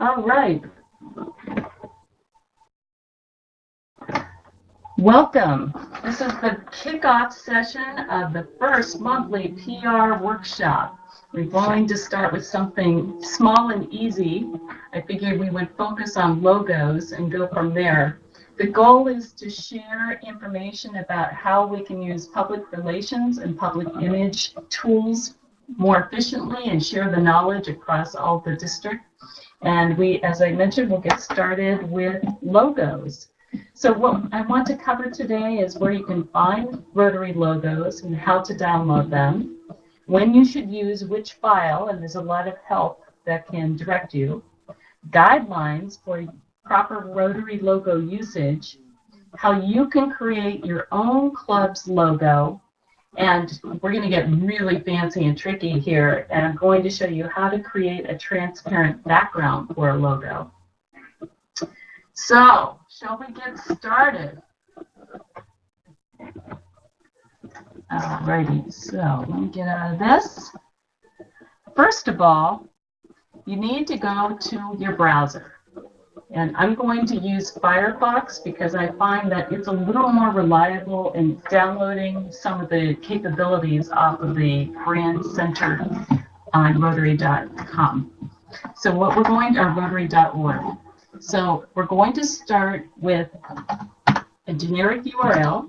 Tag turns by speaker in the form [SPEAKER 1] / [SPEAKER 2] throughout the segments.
[SPEAKER 1] All right. Welcome. This is the kickoff session of the first monthly PR workshop. We're going to start with something small and easy. I figured we would focus on logos and go from there. The goal is to share information about how we can use public relations and public image tools more efficiently and share the knowledge across all the district. And we, as I mentioned, we'll get started with logos. So what I want to cover today is where you can find Rotary logos and how to download them, when you should use which file, and there's a lot of help that can direct you, guidelines for proper Rotary logo usage, how you can create your own club's logo, and we're going to get really fancy and tricky here, and I'm going to show you how to create a transparent background for a logo. So, shall we get started? Alrighty, so let me get out of this. First of all, you need to go to your browser. And I'm going to use Firefox because I find that it's a little more reliable in downloading some of the capabilities off of the brand center on Rotary.com. So what we're going to, or Rotary.org. So we're going to start with a generic URL,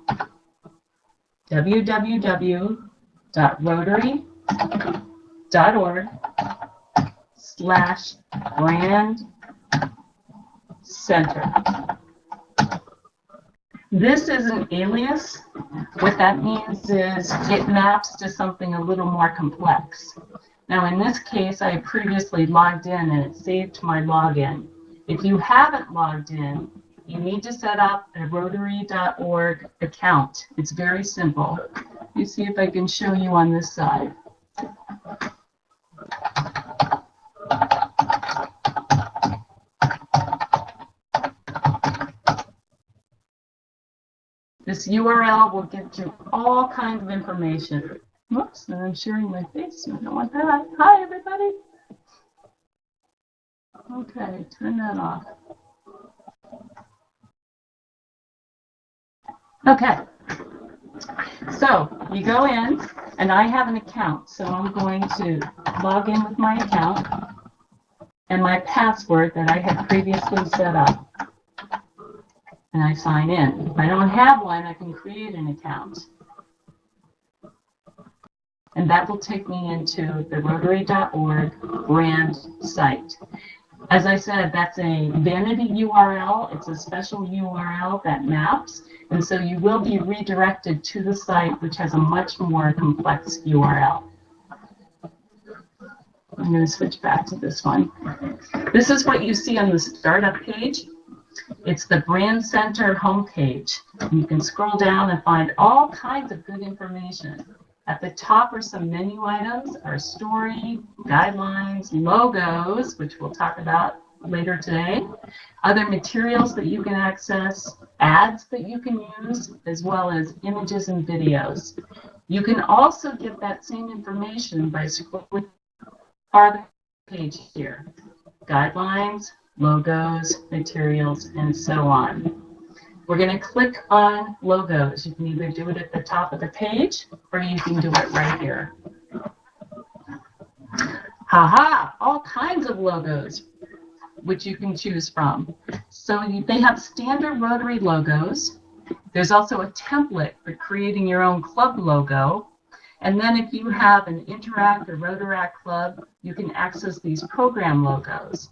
[SPEAKER 1] www.rotary.org/brand center. This is an alias. What that means is it maps to something a little more complex. Now in this case, I previously logged in and it saved my login. If you haven't logged in, you need to set up a Rotary.org account. It's very simple. Let me see if I can show you on this side. This URL will get you all kinds of information. Whoops, and I'm sharing my face. I don't want that. Hi, everybody. Okay, turn that off. Okay, so you go in, and I have an account, so I'm going to log in with my account and my password that I had previously set up. And I sign in. If I don't have one, I can create an account. And that will take me into the Rotary.org brand site. As I said, that's a vanity URL. It's a special URL that maps. And so you will be redirected to the site, which has a much more complex URL. I'm going to switch back to this one. This is what you see on the startup page. It's the Brand Center homepage. You can scroll down and find all kinds of good information. At the top are some menu items, our story, guidelines, logos, which we'll talk about later today, other materials that you can access, ads that you can use, as well as images and videos. You can also get that same information by scrolling farther page here. Guidelines, logos, materials, and so on. We're going to click on logos. You can either do it at the top of the page or you can do it right here. Haha, all kinds of logos which you can choose from. So they have standard Rotary logos. There's also a template for creating your own club logo. And then if you have an Interact or Rotaract club, you can access these program logos.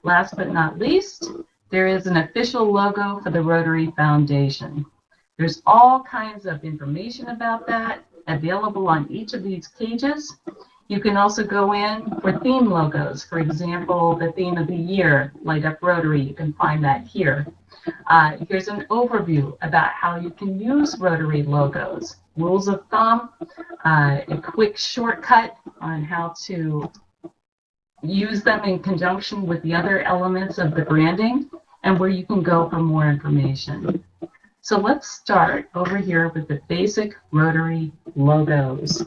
[SPEAKER 1] Last but not least, there is an official logo for the Rotary Foundation. There's all kinds of information about that available on each of these pages. You can also go in for theme logos. For example, the theme of the year, Light Up Rotary, you can find that here. Here's an overview about how you can use Rotary logos. Rules of thumb, a quick shortcut on how to use them in conjunction with the other elements of the branding, and where you can go for more information. So let's start over here with the basic Rotary logos.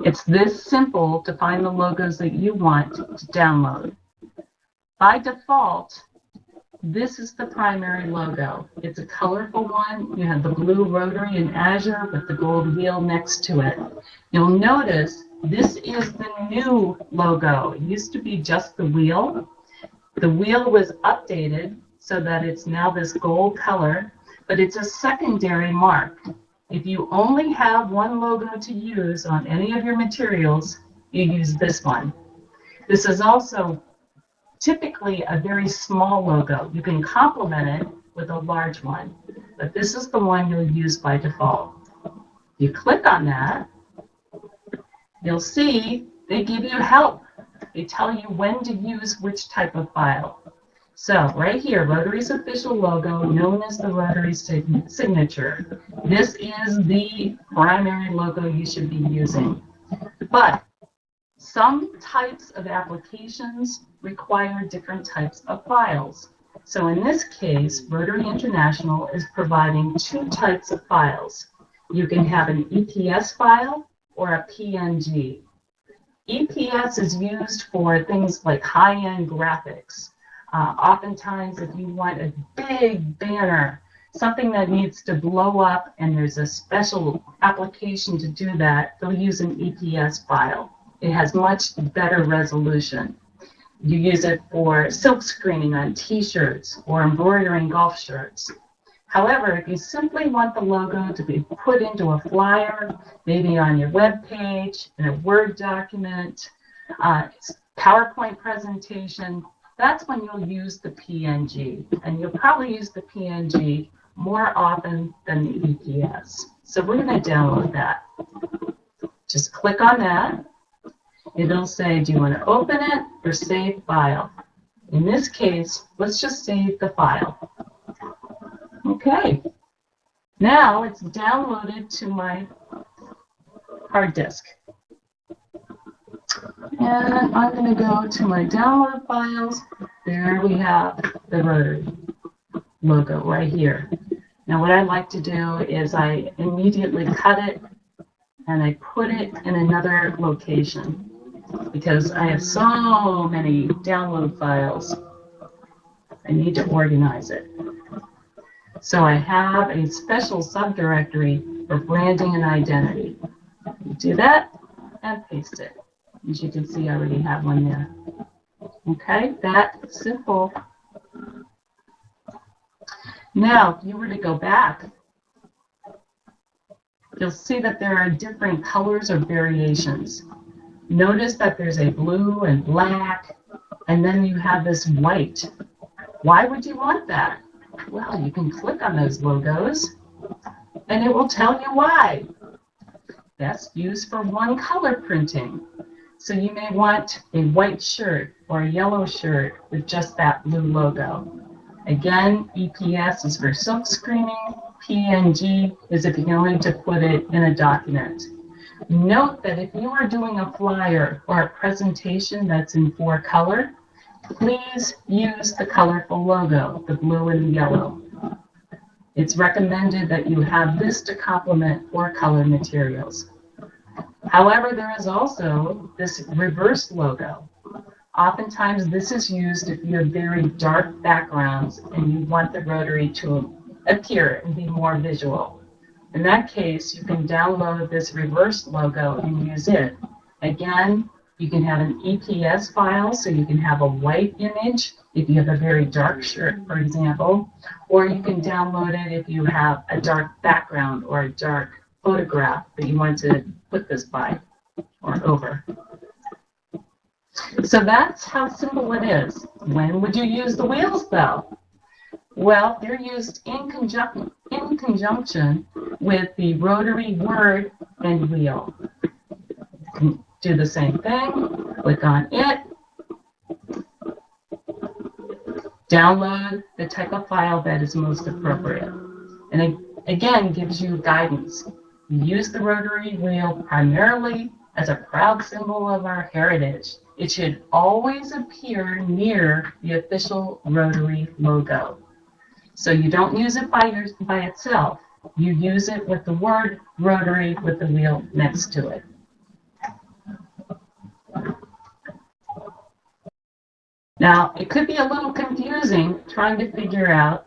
[SPEAKER 1] It's this simple to find the logos that you want to download. By default, this is the primary logo. It's a colorful one. You have the blue Rotary and Azure with the gold wheel next to it. You'll notice this is the new logo. It used to be just the wheel. The wheel was updated so that it's now this gold color, but it's a secondary mark. If you only have one logo to use on any of your materials, you use this one. This is also typically a very small logo. You can complement it with a large one, but this is the one you'll use by default. You click on that, you'll see they give you help. They tell you when to use which type of file. So right here, Rotary's official logo, known as the Rotary signature. This is the primary logo you should be using. But some types of applications require different types of files. So in this case, Rotary International is providing two types of files. You can have an EPS file or a PNG. EPS is used for things like high-end graphics. Oftentimes, if you want a big banner, something that needs to blow up and there's a special application to do that, they'll use an EPS file. It has much better resolution. You use it for silk screening on t-shirts or embroidering golf shirts. However, if you simply want the logo to be put into a flyer, maybe on your web page, in a Word document, PowerPoint presentation, that's when you'll use the PNG. And you'll probably use the PNG more often than the EPS. So we're going to download that. Just click on that. It'll say, do you want to open it or save file? In this case, let's just save the file. Okay. Now it's downloaded to my hard disk. And I'm going to go to my download files. There we have the Rotary logo right here. Now what I like to do is I immediately cut it and I put it in another location because I have so many download files. I need to organize it. So I have a special subdirectory for branding and identity. Do that and paste it. As you can see, I already have one there. Okay, that's simple. Now, if you were to go back, you'll see that there are different colors or variations. Notice that there's a blue and black, and then you have this white. Why would you want that? Well, you can click on those logos, and it will tell you why. That's used for one color printing. So you may want a white shirt or a yellow shirt with just that blue logo. Again, EPS is for silk screening. PNG is if you're going to put it in a document. Note that if you are doing a flyer or a presentation that's in 4-color, please use the colorful logo, the blue and the yellow. It's recommended that you have this to complement 4-color materials. However, there is also this reverse logo. Oftentimes, this is used if you have very dark backgrounds and you want the Rotary to appear and be more visual. In that case, you can download this reverse logo and use it. Again, you can have an EPS file, so you can have a white image if you have a very dark shirt, for example, or you can download it if you have a dark background or a dark photograph that you want to put this by or over. So that's how simple it is. When would you use the wheels, though? Well, they're used in conjunction with the Rotary word and wheel. You can do the same thing. Click on it. Download the type of file that is most appropriate. And it, again, gives you guidance. Use the Rotary wheel primarily as a proud symbol of our heritage. It should always appear near the official Rotary logo. So you don't use it by itself. You use it with the word Rotary with the wheel next to it. Now, it could be a little confusing trying to figure out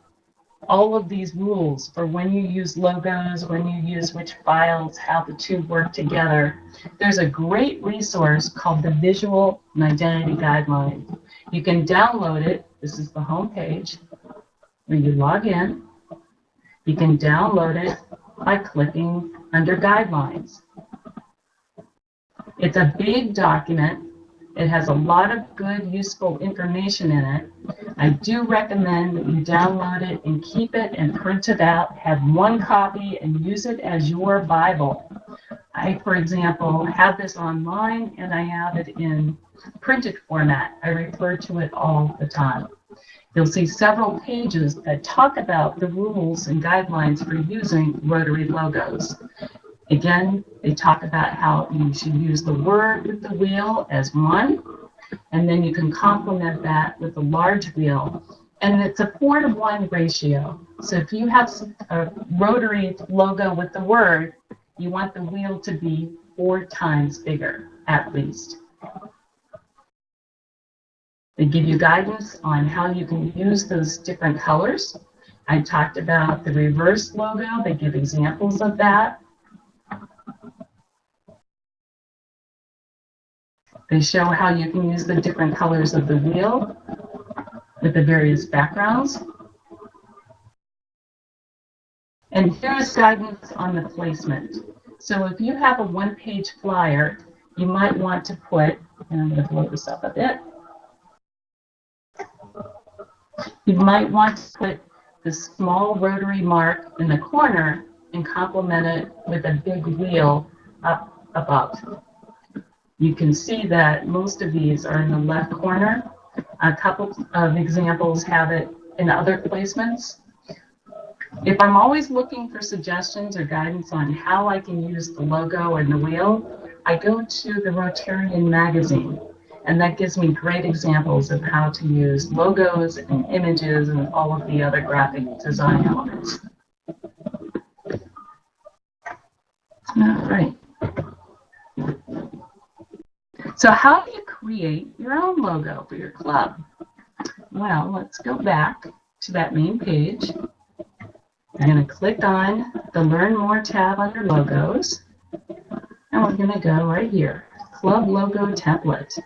[SPEAKER 1] all of these rules for when you use logos, when you use which files, how the two work together. There's a great resource called the Visual and Identity Guideline. You can download it. This is the home page where you log in. You can download it by clicking under Guidelines. It's a big document. It has a lot of good, useful information in it. I do recommend that you download it and keep it and print it out, have one copy, and use it as your Bible. I, for example, have this online and I have it in printed format. I refer to it all the time. You'll see several pages that talk about the rules and guidelines for using Rotary logos. Again, they talk about how you should use the word with the wheel as one, and then you can complement that with a large wheel. And it's a 4-to-1 ratio. So if you have a Rotary logo with the word, you want the wheel to be 4 times bigger, at least. They give you guidance on how you can use those different colors. I talked about the reverse logo. They give examples of that. They show how you can use the different colors of the wheel with the various backgrounds. And here's guidance on the placement. So if you have a one-page flyer, you might want to put, and I'm going to blow this up a bit, you might want to put the small rotary mark in the corner and complement it with a big wheel up above. You can see that most of these are in the left corner. A couple of examples have it in other placements. If I'm always looking for suggestions or guidance on how I can use the logo and the wheel, I go to the Rotarian magazine, and that gives me great examples of how to use logos and images and all of the other graphic design elements. All right. So how do you create your own logo for your club? Well, let's go back to that main page. I'm going to click on the Learn More tab under Logos, and we're going to go right here, Club Logo Template.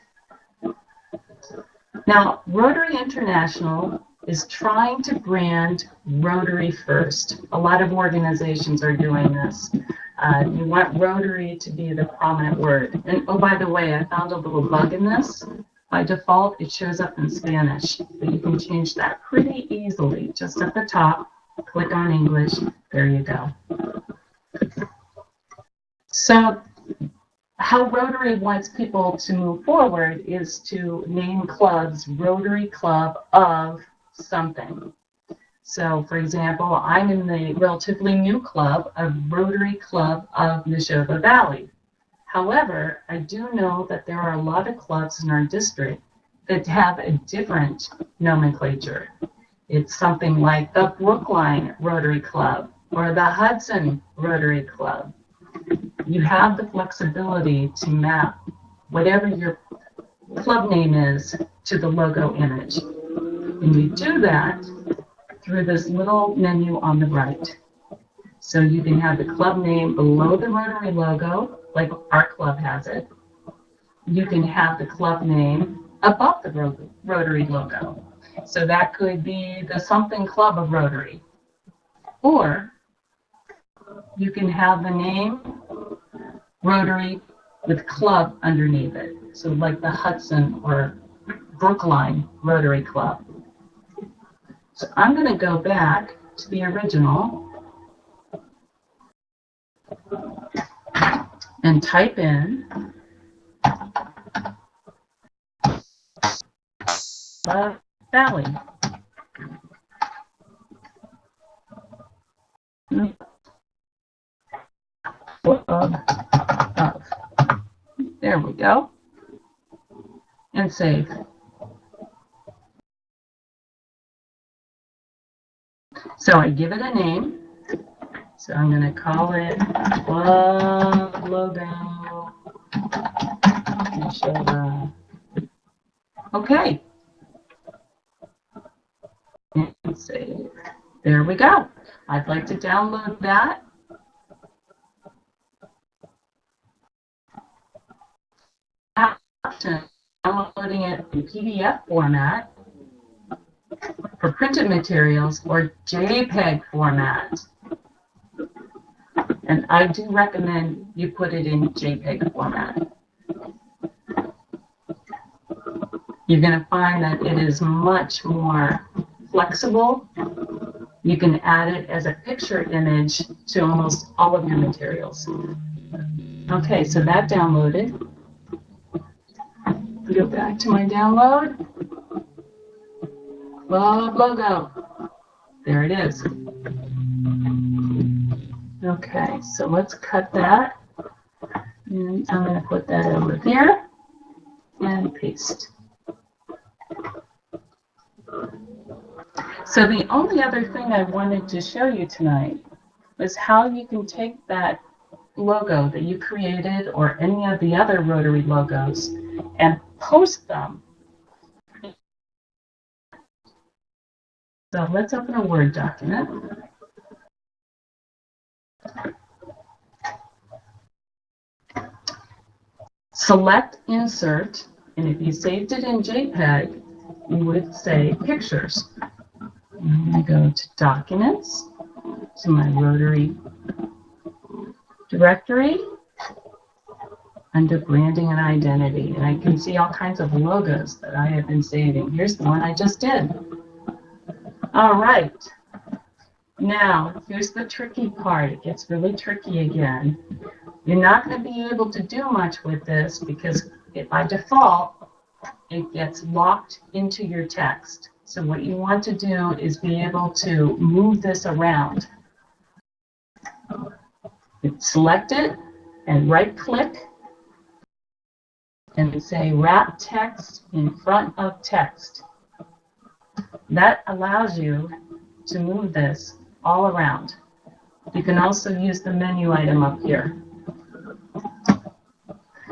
[SPEAKER 1] Now, Rotary International is trying to brand Rotary first. A lot of organizations are doing this. You want Rotary to be the prominent word. And oh, by the way, I found a little bug in this. By default, it shows up in Spanish, but you can change that pretty easily. Just at the top, click on English, there you go. So how Rotary wants people to move forward is to name clubs Rotary Club of something. So, for example, I'm in the relatively new club of Rotary Club of Neshoba Valley. However, I do know that there are a lot of clubs in our district that have a different nomenclature. It's something like the Brookline Rotary Club or the Hudson Rotary Club. You have the flexibility to map whatever your club name is to the logo image. And you do that through this little menu on the right. So you can have the club name below the Rotary logo, like our club has it. You can have the club name above the Rotary logo. So that could be the something club of Rotary. Or you can have the name Rotary with club underneath it. So like the Hudson or Brookline Rotary Club. So I'm going to go back to the original and type in Valley. There we go. And save. So I give it a name. So I'm going to call it Club Logo. Okay. and save. There we go. I'd like to download that. Option, downloading it in PDF format for printed materials or JPEG format. And I do recommend you put it in JPEG format. You're going to find that it is much more flexible. You can add it as a picture image to almost all of your materials. Okay, so that downloaded. Go back to my download. Logo. There it is. Okay, so let's cut that. And I'm going to put that over here and paste. So the only other thing I wanted to show you tonight was how you can take that logo that you created or any of the other Rotary logos and post them. So let's open a Word document. Select Insert, and if you saved it in JPEG, you would say Pictures. I'm going to go to Documents, to my Rotary directory, under Branding and Identity, and I can see all kinds of logos that I have been saving. Here's the one I just did. All right. Now, here's the tricky part. It gets really tricky again. You're not going to be able to do much with this because by default, it gets locked into your text. So what you want to do is be able to move this around. Select it and right-click and say Wrap Text in Front of Text. That allows you to move this all around. You can also use the menu item up here.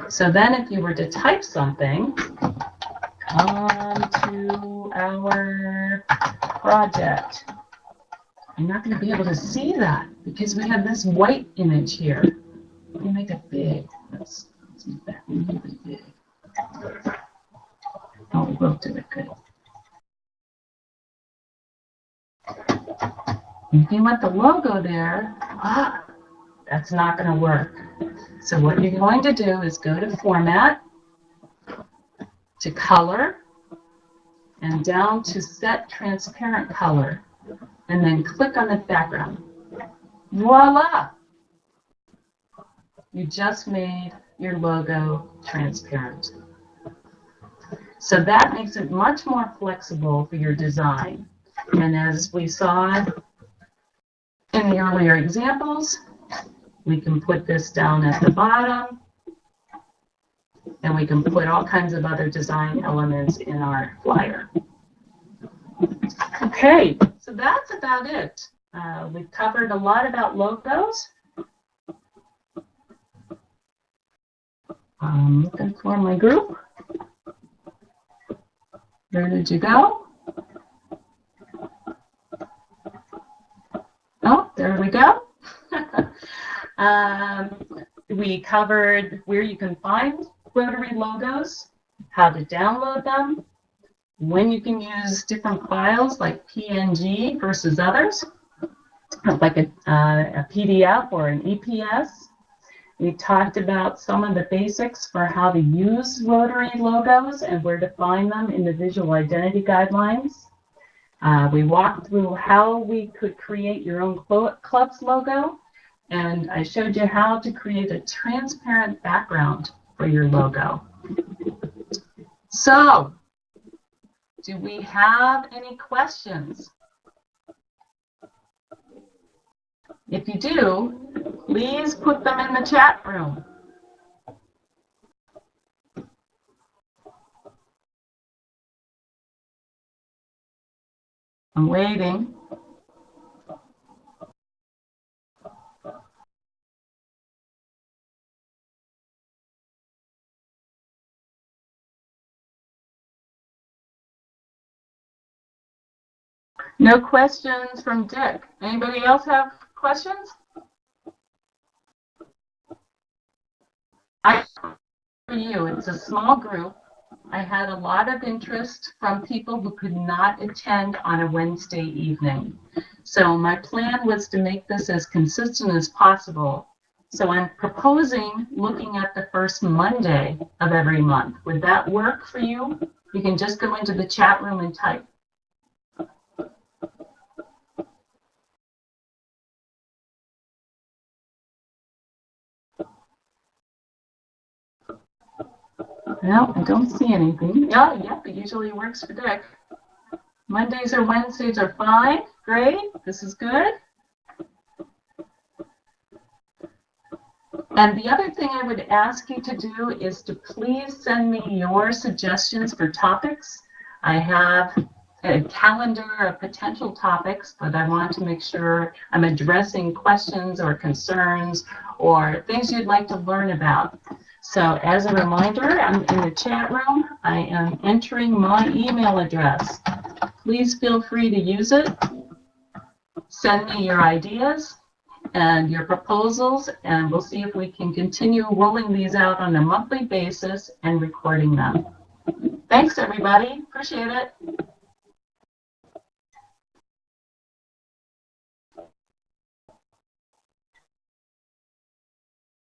[SPEAKER 1] So then if you were to type something, come to our project, you're not going to be able to see that because we have this white image here. Let me make it big. Let's make that really big. Oh, we will do it good. If you want the logo there, that's not going to work. So what you're going to do is go to Format, to Color, and down to Set Transparent Color, and then click on the background. Voila! You just made your logo transparent. So that makes it much more flexible for your design. And as we saw in the earlier examples, we can put this down at the bottom, and we can put all kinds of other design elements in our flyer. Okay, so that's about it. We've covered a lot about logos. I'm looking for my group. Where did you go? Oh, there we go. We covered where you can find Rotary logos, how to download them, when you can use different files like PNG versus others, like a PDF or an EPS. We talked about some of the basics for how to use Rotary logos and where to find them in the visual identity guidelines. We walked through how we could create your own club's logo, and I showed you how to create a transparent background for your logo. So, do we have any questions? If you do, please put them in the chat room. I'm waiting. No questions from Dick. Anybody else have questions? For you, it's a small group. I had a lot of interest from people who could not attend on a Wednesday evening. So my plan was to make this as consistent as possible. So I'm proposing looking at the first Monday of every month. Would that work for you? You can just go into the chat room and type. No, I don't see anything. Yeah, yep, it usually works for Dick. Mondays or Wednesdays are fine. Great, this is good. And the other thing I would ask you to do is to please send me your suggestions for topics. I have a calendar of potential topics, but I want to make sure I'm addressing questions or concerns or things you'd like to learn about. So as a reminder, I'm in the chat room. I am entering my email address. Please feel free to use it. Send me your ideas and your proposals, and we'll see if we can continue rolling these out on a monthly basis and recording them. Thanks, everybody. Appreciate it.